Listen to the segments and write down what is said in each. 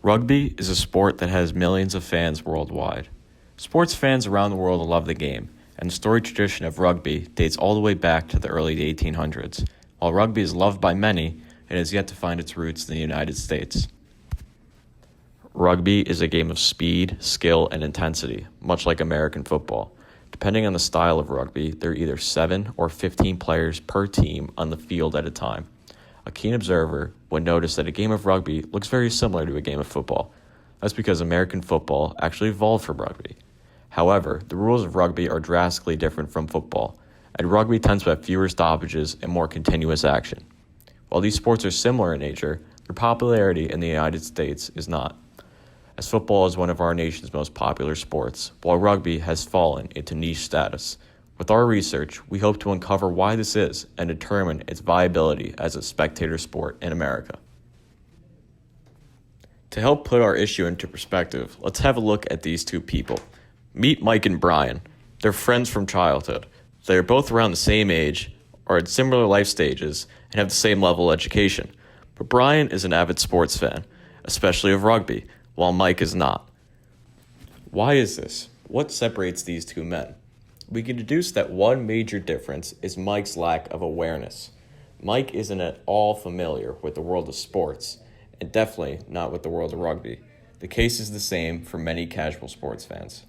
Rugby is a sport that has millions of fans worldwide. Sports fans around the world love the game, and the storied tradition of rugby dates all the way back to the early 1800s. While rugby is loved by many, it has yet to find its roots in the United States. Rugby is a game of speed, skill, and intensity, much like American football. Depending on the style of rugby, there are either 7 or 15 players per team on the field at a time. A keen observer would notice that a game of rugby looks very similar to a game of football. That's because American football actually evolved from rugby. However, the rules of rugby are drastically different from football, and rugby tends to have fewer stoppages and more continuous action. While these sports are similar in nature, their popularity in the United States is not, as football is one of our nation's most popular sports, while rugby has fallen into niche status. With our research, we hope to uncover why this is and determine its viability as a spectator sport in America. To help put our issue into perspective, let's have a look at these two people. Meet Mike and Brian. They're friends from childhood. They are both around the same age, are at similar life stages, and have the same level of education. But Brian is an avid sports fan, especially of rugby, while Mike is not. Why is this? What separates these two men? We can deduce that one major difference is Mike's lack of awareness. Mike isn't at all familiar with the world of sports, and definitely not with the world of rugby. The case is the same for many casual sports fans.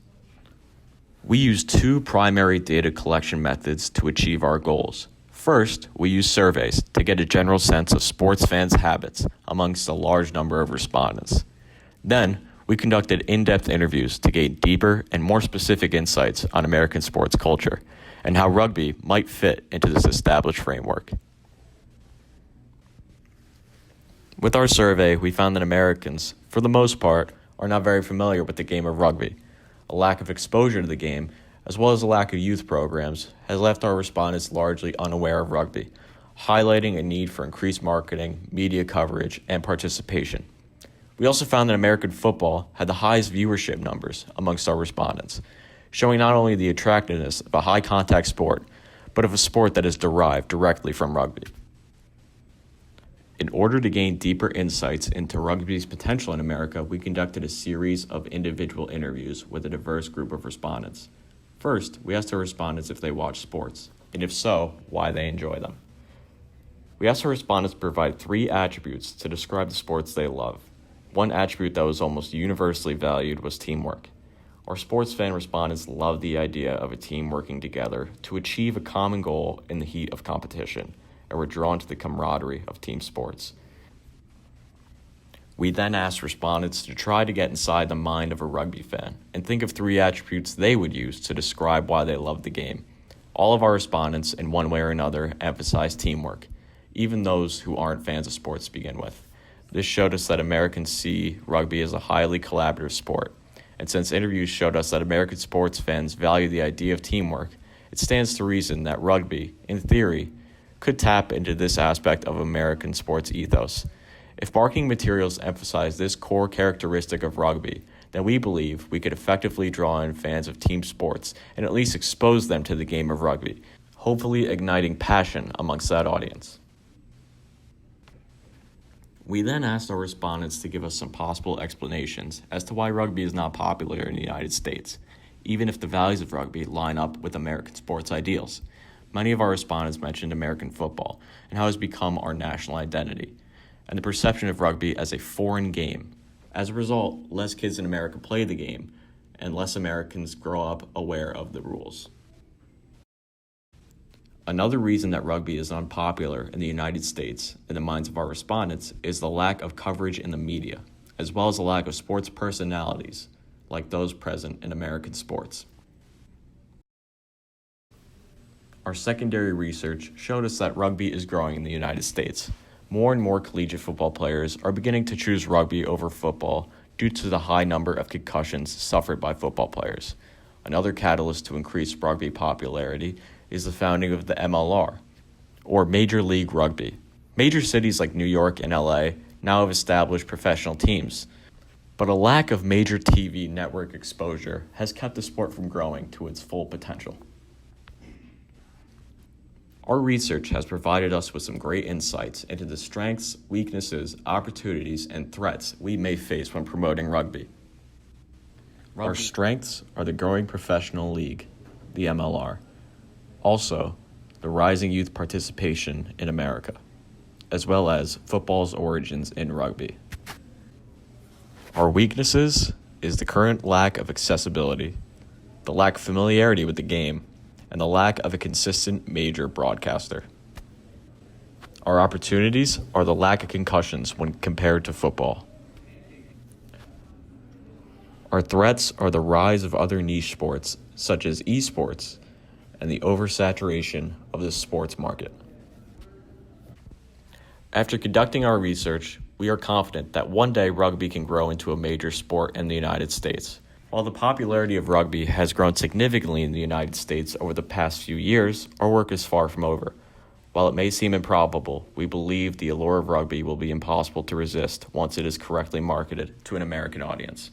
We use 2 primary data collection methods to achieve our goals. First, we use surveys to get a general sense of sports fans' habits amongst a large number of respondents. Then, we conducted in-depth interviews to gain deeper and more specific insights on American sports culture and how rugby might fit into this established framework. With our survey, we found that Americans, for the most part, are not very familiar with the game of rugby. A lack of exposure to the game, as well as a lack of youth programs, has left our respondents largely unaware of rugby, highlighting a need for increased marketing, media coverage, and participation. We also found that American football had the highest viewership numbers amongst our respondents, showing not only the attractiveness of a high-contact sport, but of a sport that is derived directly from rugby. In order to gain deeper insights into rugby's potential in America, we conducted a series of individual interviews with a diverse group of respondents. First, we asked our respondents if they watch sports, and if so, why they enjoy them. We asked our respondents to provide 3 attributes to describe the sports they love. One attribute that was almost universally valued was teamwork. Our sports fan respondents loved the idea of a team working together to achieve a common goal in the heat of competition, and were drawn to the camaraderie of team sports. We then asked respondents to try to get inside the mind of a rugby fan and think of 3 attributes they would use to describe why they love the game. All of our respondents, in one way or another, emphasized teamwork, even those who aren't fans of sports to begin with. This showed us that Americans see rugby as a highly collaborative sport, and since interviews showed us that American sports fans value the idea of teamwork, it stands to reason that rugby, in theory, could tap into this aspect of American sports ethos. If marketing materials emphasize this core characteristic of rugby, then we believe we could effectively draw in fans of team sports and at least expose them to the game of rugby, hopefully igniting passion amongst that audience. We then asked our respondents to give us some possible explanations as to why rugby is not popular in the United States, even if the values of rugby line up with American sports ideals. Many of our respondents mentioned American football and how it has become our national identity, and the perception of rugby as a foreign game. As a result, less kids in America play the game, and less Americans grow up aware of the rules. Another reason that rugby is unpopular in the United States in the minds of our respondents is the lack of coverage in the media, as well as the lack of sports personalities like those present in American sports. Our secondary research showed us that rugby is growing in the United States. More and more collegiate football players are beginning to choose rugby over football due to the high number of concussions suffered by football players. Another catalyst to increase rugby popularity is the founding of the MLR, or Major League Rugby. Major cities like New York and LA now have established professional teams, but a lack of major TV network exposure has kept the sport from growing to its full potential. Our research has provided us with some great insights into the strengths, weaknesses, opportunities, and threats we may face when promoting rugby. Our strengths are the growing professional league, the MLR. Also, the rising youth participation in America, as well as football's origins in rugby. Our weaknesses is the current lack of accessibility, the lack of familiarity with the game, and the lack of a consistent major broadcaster. Our opportunities are the lack of concussions when compared to football. Our threats are the rise of other niche sports, such as esports, and the oversaturation of the sports market. After conducting our research, we are confident that one day rugby can grow into a major sport in the United States. While the popularity of rugby has grown significantly in the United States over the past few years, our work is far from over. While it may seem improbable, we believe the allure of rugby will be impossible to resist once it is correctly marketed to an American audience.